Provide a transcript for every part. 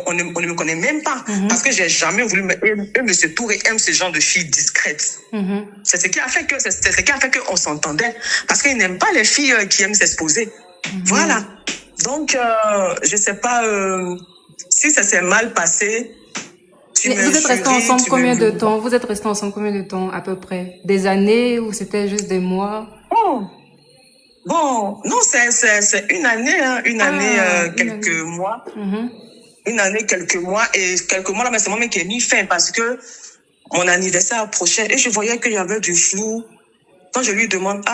on ne me connaît même pas. Parce que j'ai jamais voulu M. Touré aime ce genre de filles discrètes. C'est ce qui a fait qu'on s'entendait. Parce qu'il n'aime pas les filles qui aiment s'exposer. Voilà. Donc, je sais pas si ça s'est mal passé. Vous êtes restés ensemble combien de temps? Vous êtes restés ensemble combien de temps à peu près? Des années ou c'était juste des mois? Bon, non, c'est une année, hein, quelques mois. Une année, quelques mois. Et quelques mois là, mais c'est moi-même qui ai mis fin parce que mon anniversaire approchait et je voyais qu'il y avait du flou. Quand je lui demande,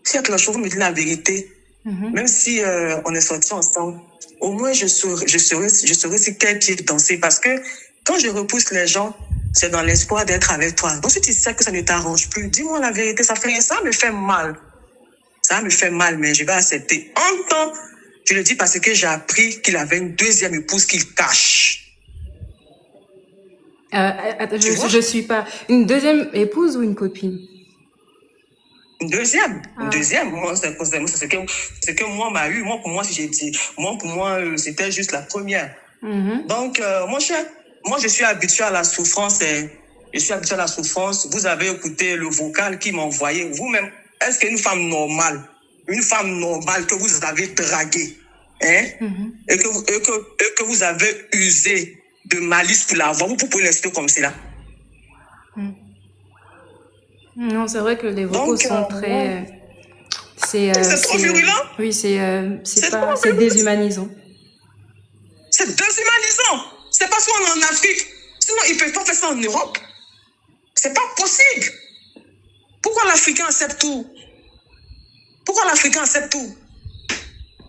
s'il y a quelque chose, vous me dites la vérité. Même si on est sortis ensemble, au moins je saurais si quel pied danser parce que quand je repousse les gens, c'est dans l'espoir d'être avec toi. Donc si tu sais que ça ne t'arrange plus, dis-moi la vérité, ça me fait mal. Ça me fait mal, mais je vais accepter. En temps, je le dis parce que j'ai appris qu'il avait une deuxième épouse qu'il cache. Je suis pas... Une deuxième épouse ou une copine? Une deuxième. Une deuxième. Moi, c'est ce que moi m'a eu. Moi, pour moi, si j'ai dit, c'était juste la première. Donc, moi, je suis habitué à la souffrance. Vous avez écouté le vocal qui m'a envoyé. Vous-même, est-ce qu'une femme normale que vous avez draguée, et que vous avez usé de malice pour l'avoir, vous pouvez l'insulter comme cela? Non, c'est vrai que les vocaux sont très... C'est trop virulent. Oui, c'est déshumanisant. C'est déshumanisant. C'est parce qu'on est en Afrique. Sinon, ils ne peuvent pas faire ça en Europe. C'est pas possible. Pourquoi l'Africain accepte tout?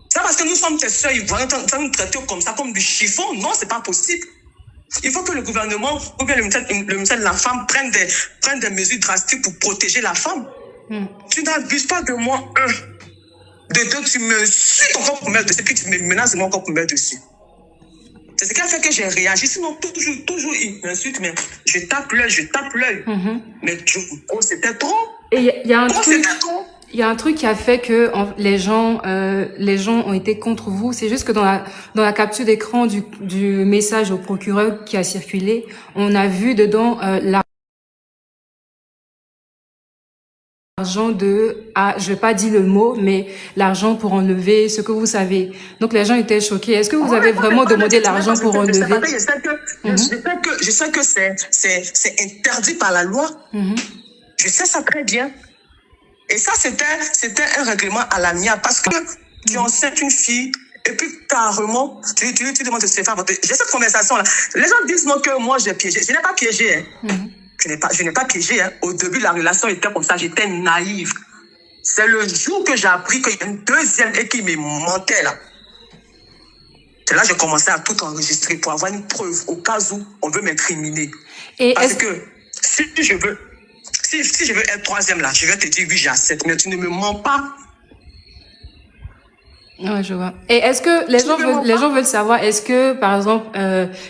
C'est parce que nous sommes tes soeurs ivoiriens, tu nous traiter comme ça, comme du chiffon? Non, c'est pas possible. Il faut que le gouvernement ou bien le ministère de la Femme prenne des mesures drastiques pour protéger la femme. Tu n'abuses pas de moi, De deux, tu me suis encore pour mettre dessus, puis tu me menaces de moi encore pour mettre dessus. C'est ce qui a fait que j'ai réagi. Sinon, toujours, il m'insulte, mais je tape l'œil. Mais c'était trop. Et il y a un truc qui a fait que les gens ont été contre vous. C'est juste que dans la capture d'écran du message au procureur qui a circulé, on a vu dedans l'argent je vais pas dire le mot, mais l'argent pour enlever ce que vous savez. Donc les gens étaient choqués. Est-ce que vous avez vraiment demandé l'argent pour enlever? Je sais que c'est interdit par la loi. Je sais ça très bien. Et ça, c'était un règlement à l'amiable parce que tu enceintes une fille et puis carrément, tu demandes de se faire voter. J'ai cette conversation-là. Les gens disent non que moi j'ai piégé. Je n'ai pas piégé. Je n'ai pas piégé. Au début, la relation était comme ça. J'étais naïve. C'est le jour que j'ai appris qu'il y a une deuxième et qui me mentait là. C'est là que j'ai commencé à tout enregistrer pour avoir une preuve au cas où on veut m'incriminer. Parce que si je veux être troisième là, je vais te dire oui, j'accepte, mais tu ne me mens pas. Ouais, je vois. Et est-ce que les gens veulent savoir, est-ce que, par exemple,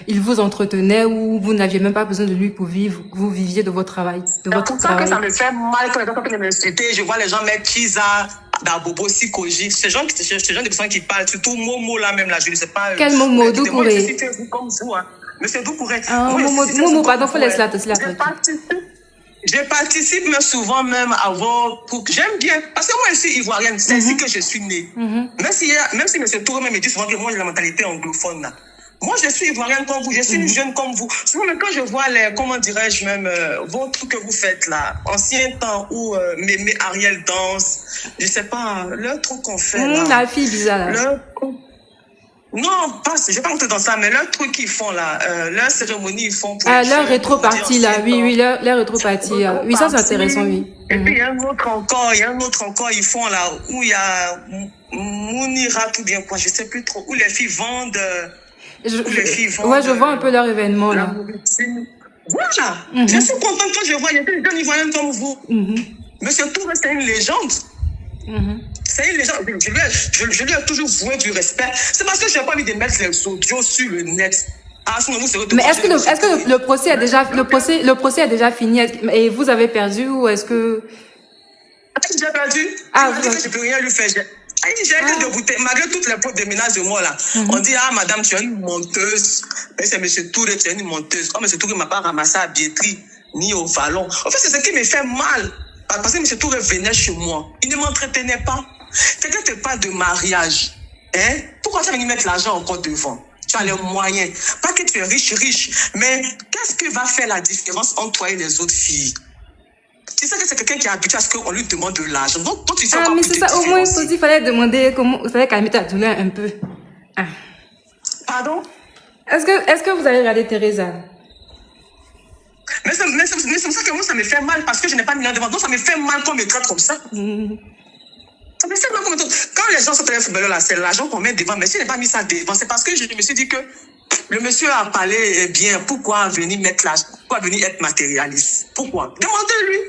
il vous entretenait ou vous n'aviez même pas besoin de lui pour vivre, vous viviez de votre travail, C'est pour ça que ça me fait mal quand les gens viennent m'insulter. Je vois les gens mettre Kiza, Dabobo, Sikoji. Ces gens de personnes qui parlent, surtout Momo là même là, je ne sais pas. Quel Momo? Doucouré? Comme vous, hein. Monsieur Doucouré. Momo, pardon, faut laisser la Je participe mais souvent même à vos... J'aime bien. Parce que moi, je suis ivoirienne. C'est ainsi que je suis née. Même si M. Touré me dit souvent que moi, j'ai la mentalité anglophone. Là. Moi, je suis ivoirienne comme vous. Je suis une jeune comme vous. Souvent, mais quand je vois comment dirais-je même, vos trucs que vous faites là, ancien temps où Mémé Ariel danse, je sais pas, le truc qu'on fait là. La fille bizarre là. Non, je vais pas rentrer dans ça, mais leur truc qu'ils font là, leur cérémonie ils font pour leur rétro-partie là, oui, leur rétro-partie. Oui, ça c'est intéressant, oui. Et puis il y a un autre encore, ils font là, où il y a Mounira, tout bien quoi, je sais plus trop, où les filles vendent. Ouais, je vois un peu leur événement là. Voilà, je suis contente quand je vois, il y a des jeunes ivoiriens comme vous. Monsieur Touré, c'est une légende. C'est une légende. Je lui ai toujours voué du respect. C'est parce que je n'ai pas envie de mettre les audios sur le net. Mais est-ce que le procès est déjà fini et vous avez perdu ou est-ce que... J'ai perdu. Je ne peux rien lui faire. j'ai été dégoûtée, malgré toutes les preuves de ménage de moi, là. On dit, ah, madame, tu es une menteuse. Mais c'est M. Touré, tu es une menteuse. Oh, M. Touré ne m'a pas ramassé à billetterie, ni au vallon. En fait, c'est ce qui me fait mal. Parce que M. Touré venait chez moi. Il ne m'entretenait pas. Quelqu'un te parle de mariage. Hein? Pourquoi tu vas venir mettre l'argent encore devant? Tu as les moyens. Pas que tu es riche, mais qu'est-ce qui va faire la différence entre toi et les autres filles? Tu sais que c'est quelqu'un qui est habitué à ce qu'on lui demande de l'argent. Donc, toi, tu sais mais c'est ça, au moins, il fallait demander comment, il fallait calmer ta douleur un peu. Pardon? Est-ce que vous avez regardé Teresa? Mais c'est pour ça que moi, ça me fait mal parce que je n'ai pas mis là devant. Donc, ça me fait mal qu'on me traite comme ça. Ça me fait mal qu'on me traite. Quand les gens sont très footballeurs là, c'est l'argent qu'on met devant. Mais si je n'ai pas mis ça devant, c'est parce que je me suis dit que le monsieur a parlé bien. Pourquoi venir mettre l'argent? Pourquoi venir être matérialiste? Pourquoi? Demandez-lui.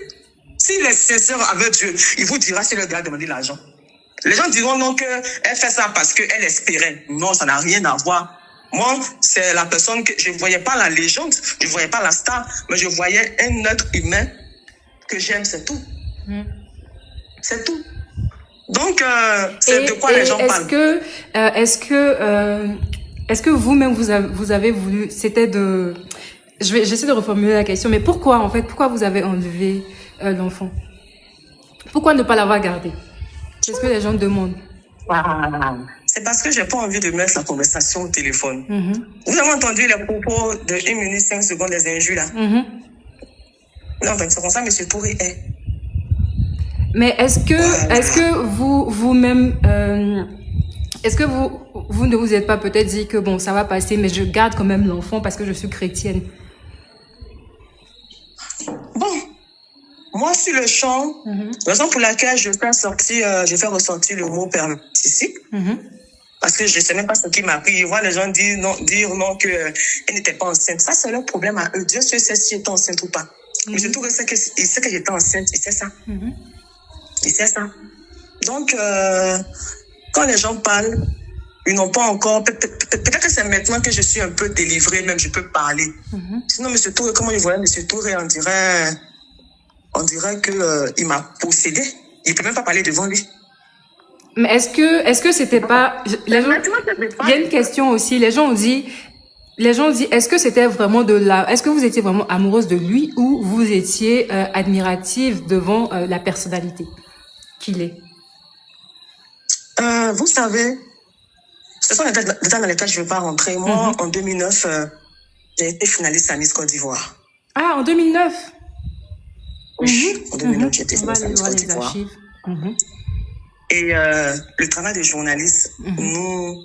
S'il est sincère avec Dieu, il vous dira si le gars a demandé l'argent. Les gens diront non qu'elle fait ça parce qu'elle espérait. Non, ça n'a rien à voir. Moi, c'est la personne que je ne voyais pas la légende, je ne voyais pas la star, mais je voyais un être humain que j'aime, c'est tout. C'est tout. Donc, c'est de quoi les gens parlent. Est-ce que vous-même, vous avez voulu, c'était de... J'essaie de reformuler la question, mais pourquoi, en fait, pourquoi vous avez enlevé l'enfant? Pourquoi ne pas l'avoir gardé? C'est ce que les gens demandent. C'est parce que j'ai pas envie de mettre la conversation au téléphone. Vous avez entendu les propos de 1 minute 5 secondes des injures là? Non, donc c'est comme ça, M. Touré est. Mais est-ce que vous-même, est-ce que vous ne vous êtes pas peut-être dit que bon, ça va passer, mais je garde quand même l'enfant parce que je suis chrétienne? Bon, moi sur le champ, la raison pour laquelle je fais ressortir le mot père narcissique, parce que je ne sais même pas ce qui m'a pris. Je vois les gens dire non qu'elle n'était pas enceinte. Ça, c'est leur problème à eux. Dieu sait si elle était enceinte ou pas. Mais surtout, il sait que j'étais enceinte. Il sait ça. Il sait ça. Donc, quand les gens parlent, ils n'ont pas encore... Peut-être que c'est maintenant que je suis un peu délivrée, même je peux parler. Sinon, M. Touré, comment il voyait M. Touré, on dirait qu'il m'a possédé. Il ne peut même pas parler devant lui. Mais est-ce que c'était pas... Il y a une question aussi. Les gens ont dit, est-ce que c'était vraiment est-ce que vous étiez vraiment amoureuse de lui ou vous étiez admirative devant la personnalité qu'il est? Vous savez, ce sont les détails dans lesquels je ne veux pas rentrer. Moi, en 2009, j'ai été finaliste à Miss Côte d'Ivoire. Ah, en 2009? Oui, en 2009, j'ai été finaliste à Miss Côte d'Ivoire. Et le travail des journalistes nous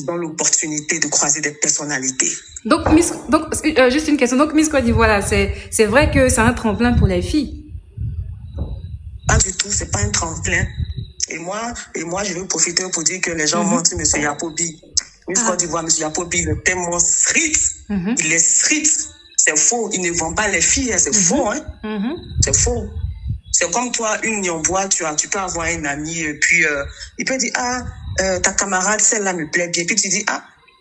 donne l'opportunité de croiser des personnalités. Donc juste une question. Donc, Miss Côte d'Ivoire, là, c'est vrai que c'est un tremplin pour les filles? Pas du tout, c'est pas un tremplin. Et moi, je veux profiter pour dire que les gens montrent M. Yapobi. Miss Côte d'Ivoire, M. Yapobi, il est tellement street. Il est street. C'est faux. Il ne vend pas les filles. C'est faux, hein. C'est faux. C'est comme toi, une Nyombois, tu peux avoir un ami, et puis il peut dire, ta camarade, celle-là me plaît bien. Puis tu dis,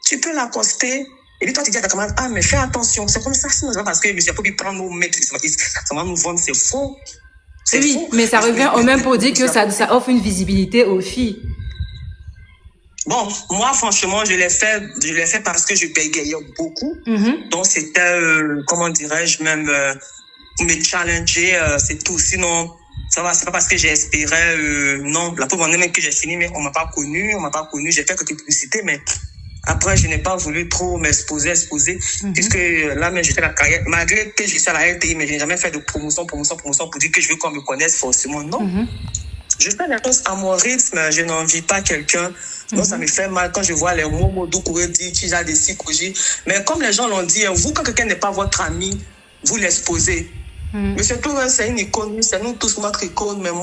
tu peux l'accoster. Et puis toi, tu dis à ta camarade, mais fais attention. C'est comme ça, sinon, parce que M. Yapobi prend nos maîtres, ça va nous vendre, c'est faux. Oui, faux. Mais ça revient au même pour dire que ça offre une visibilité aux filles. Bon, moi, franchement, je l'ai fait parce que je bégayais beaucoup. Donc, c'était, comment dirais-je, même... me challenger, c'est tout. Sinon, ça va, c'est pas parce que j'espérais, non, la preuve en est même que j'ai fini, mais on m'a pas connu, j'ai fait quelques publicités, mais après, je n'ai pas voulu trop m'exposer, puisque là, même, j'étais à la carrière, malgré que je suis à la RTI, mais je n'ai jamais fait de promotion pour dire que je veux qu'on me connaisse forcément, non. Je fais les choses à mon rythme, je n'envie pas quelqu'un. Donc, ça me fait mal quand je vois les mots Doucouré dire qu'il y a des psychologies. Mais comme les gens l'ont dit, vous, quand quelqu'un n'est pas votre ami, vous l'exposez. Monsieur Touré, c'est une icône, c'est nous tous notre icône, mais pour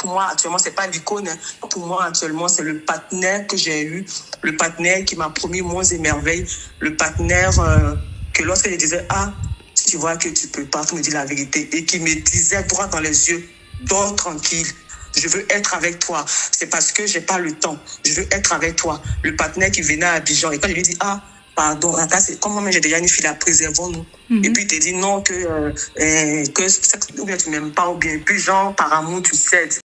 moi, actuellement, c'est pas l'icône. Pour moi, actuellement, c'est le partenaire que j'ai eu, le partenaire qui m'a promis monts et merveilles, le partenaire que lorsque je disais, si tu vois que tu peux pas, tu me dis la vérité, et qui me disait droit dans les yeux, dors tranquille. Je veux être avec toi. C'est parce que j'ai pas le temps. Je veux être avec toi. Le partenaire qui venait à Abidjan, et quand je lui dis, pardon, c'est comment j'ai déjà une fille à préservons-nous. Et puis, il te dit non, que tu m'aimes pas, ou bien, puis genre, par amour, tu cèdes.